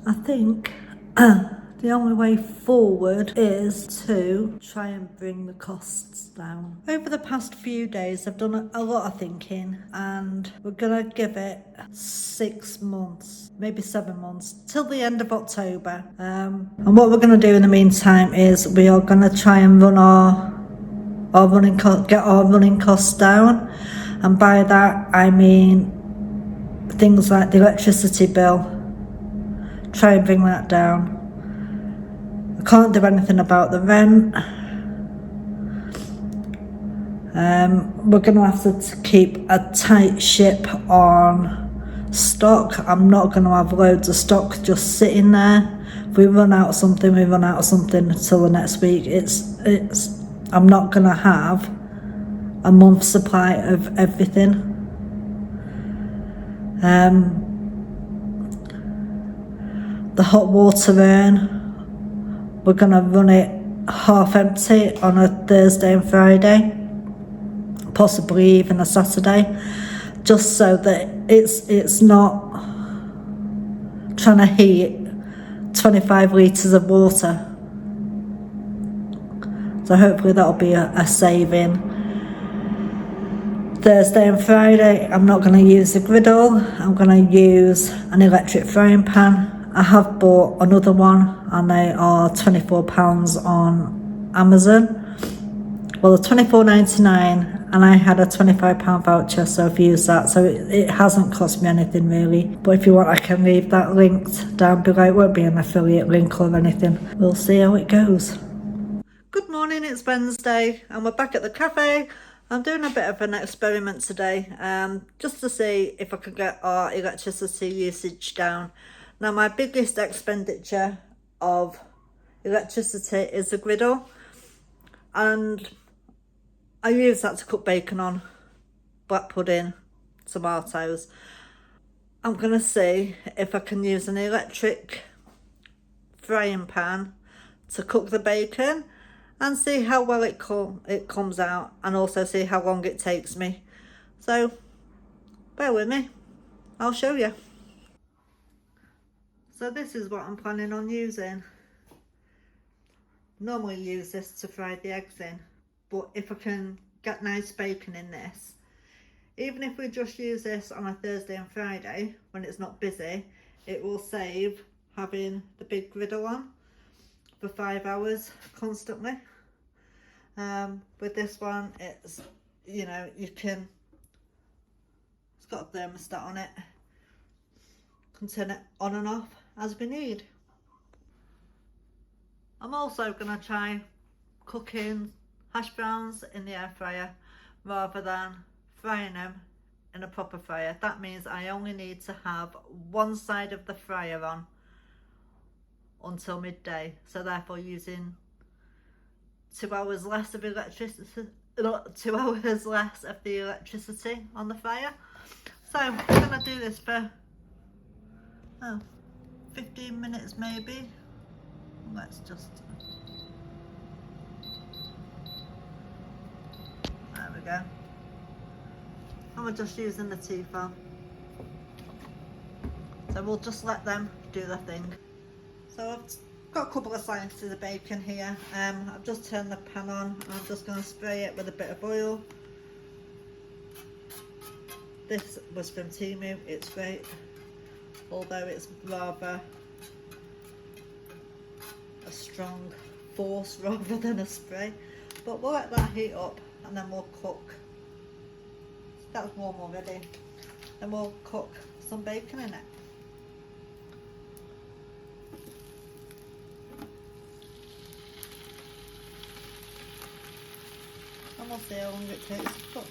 I think the only way forward is to try and bring the costs down. Over the past few days, I've done a lot of thinking, and we're gonna give it 6 months, maybe 7 months, till the end of October. And what we're gonna do in the meantime is we are gonna try and run get our running costs down, and by that I mean things like the electricity bill. Try and bring that down. I can't do anything about the rent. We're going to have to keep a tight ship on stock. I'm not going to have loads of stock just sitting there. If we run out of something, we run out of something until the next week. I'm not going to have a month's supply of everything. The hot water urn, we're going to run it half empty on a Thursday and Friday, possibly even a Saturday, just so that it's not trying to heat 25 litres of water. So hopefully that'll be a saving. Thursday and Friday, I'm not going to use the griddle. I'm going to use an electric frying pan. I have bought another one, and they are £24 on Amazon. Well, they're £24.99, and I had a £25 voucher, so I've used that. So it hasn't cost me anything really. But if you want, I can leave that linked down below. It won't be an affiliate link or anything. We'll see how it goes. Good morning, it's Wednesday, and we're back at the cafe. I'm doing a bit of an experiment today, just to see if I could get our electricity usage down. Now, my biggest expenditure of electricity is the griddle, and I use that to cook bacon on, black pudding, tomatoes. I'm going to see if I can use an electric frying pan to cook the bacon and see how well it comes out, and also see how long it takes me. So, bear with me, I'll show you. So this is what I'm planning on using. Normally use this to fry the eggs in, but if I can get nice bacon in this, even if we just use this on a Thursday and Friday when it's not busy, it will save having the big griddle on for 5 hours constantly. With this one, it's, it's got a thermostat on it, can turn it on and off as we need. I'm also going to try cooking hash browns in the air fryer rather than frying them in a proper fryer. That means I only need to have one side of the fryer on until midday, so therefore using 2 hours less of electricity, 2 hours less of the electricity on the fire. So I'm going to do this for 15 minutes maybe. Let's just, there we go. And we're just using the Tefal, so we'll just let them do their thing. So I've got a couple of slices of bacon here. I've just turned the pan on, and I'm just going to spray it with a bit of oil. This was from Temu, it's great, although it's rather a strong force rather than a spray. But we'll let that heat up, and then we'll cook. That's warm already. Then we'll cook some bacon in it. And we'll see how long it takes to cook.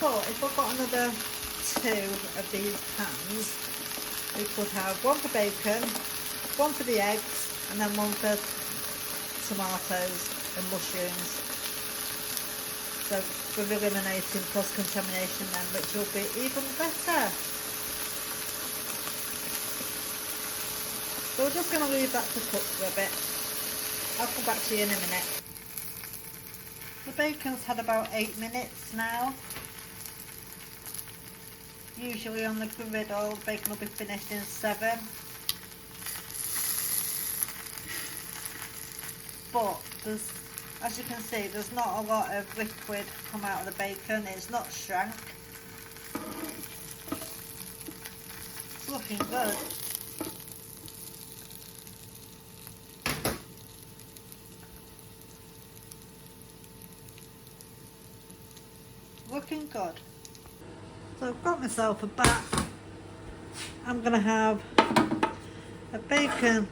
Thought if I've got another 2 of these pans, we could have one for bacon, one for the eggs, and then one for tomatoes and mushrooms. So we're eliminating cross-contamination then, which will be even better. So we're just going to leave that to cook for a bit. I'll come back to you in a minute. The bacon's had about 8 minutes now. Usually on the griddle, bacon will be finished in 7. But there's, as you can see, there's not a lot of liquid come out of the bacon. It's not shrank. It's looking good. Looking good. So I've got myself a bat. I'm going to have a bacon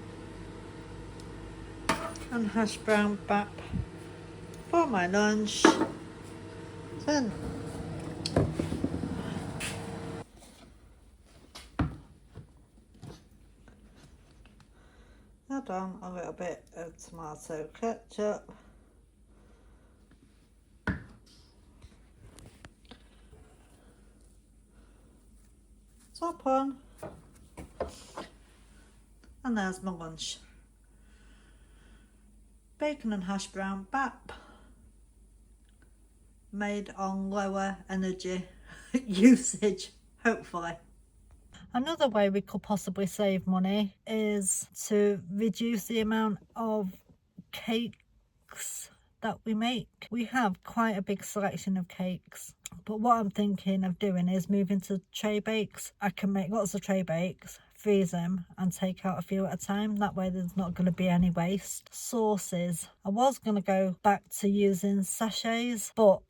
and hash brown bap for my lunch. Then add on a little bit of tomato ketchup. Top on, and there's my lunch. Bacon and hash brown bap, made on lower energy usage, hopefully. Another way we could possibly save money is to reduce the amount of cakes that we make. We have quite a big selection of cakes, but what I'm thinking of doing is moving to tray bakes. I can make lots of tray bakes, freeze them and take out a few at a time. That way there's not going to be any waste. Sauces, I was going to go back to using sachets, but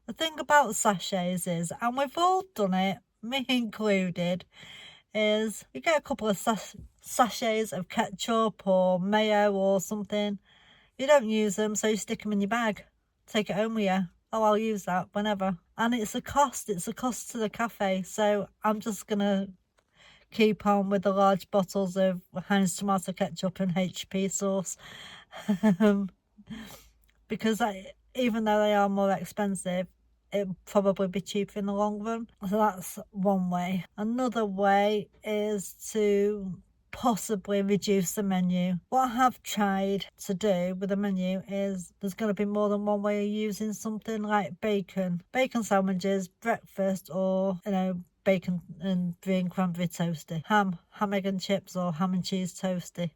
the thing about sachets is, and we've all done it, me included, is you get a couple of sachets of ketchup or mayo or something. You don't use them, so you stick them in your bag. Take it home with you. Oh, I'll use that whenever. And it's a cost to the cafe. So I'm just going to keep on with the large bottles of Heinz tomato ketchup and HP sauce. Because even though they are more expensive, it'll probably be cheaper in the long run. So that's one way. Another way is to possibly reduce the menu. What I have tried to do with the menu is there's going to be more than one way of using something, like bacon sandwiches, breakfast, or bacon and green cranberry toasty, ham, egg and chips, or ham and cheese toasty,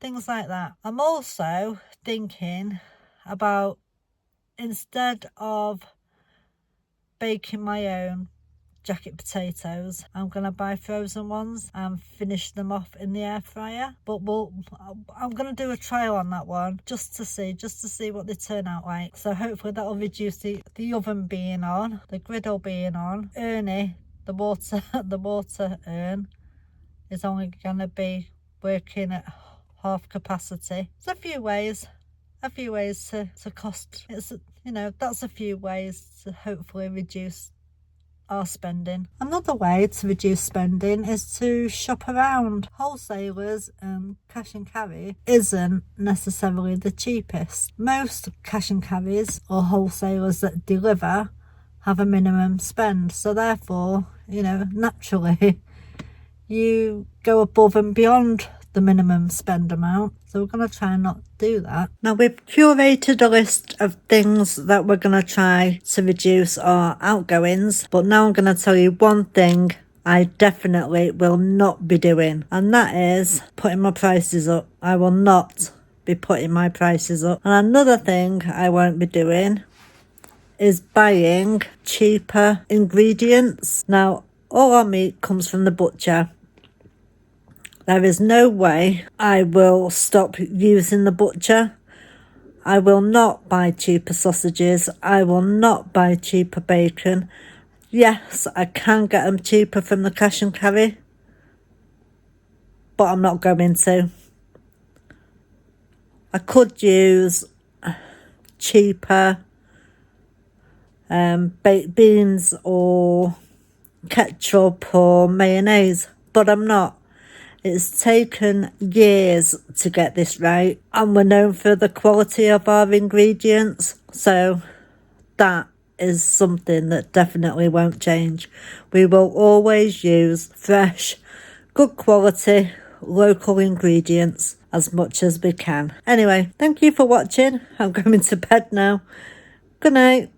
things like that. I'm also thinking about, instead of baking my own jacket potatoes, I'm going to buy frozen ones and finish them off in the air fryer. But I'm going to do a trial on that one just to see what they turn out like. So hopefully that'll reduce the oven being on, the griddle being on. Ernie, the water urn, is only going to be working at half capacity. There's a few ways to cost. It's, that's a few ways to hopefully reduce our spending. Another way to reduce spending is to shop around. Wholesalers and cash and carry isn't necessarily the cheapest. Most cash and carries or wholesalers that deliver have a minimum spend, so therefore, naturally you go above and beyond the minimum spend amount. So we're going to try and not do that. Now we've curated a list of things that we're going to try to reduce our outgoings, but now I'm going to tell you one thing I definitely will not be doing, and that is putting my prices up. I will not be putting my prices up. And another thing I won't be doing is buying cheaper ingredients. Now all our meat comes from the butcher. There is no way I will stop using the butcher. I will not buy cheaper sausages. I will not buy cheaper bacon. Yes, I can get them cheaper from the cash and carry, but I'm not going to. I could use cheaper baked beans or ketchup or mayonnaise, but I'm not. It's taken years to get this right, and we're known for the quality of our ingredients, so that is something that definitely won't change. We will always use fresh, good quality, local ingredients as much as we can. Anyway, thank you for watching. I'm going to bed now. Good night.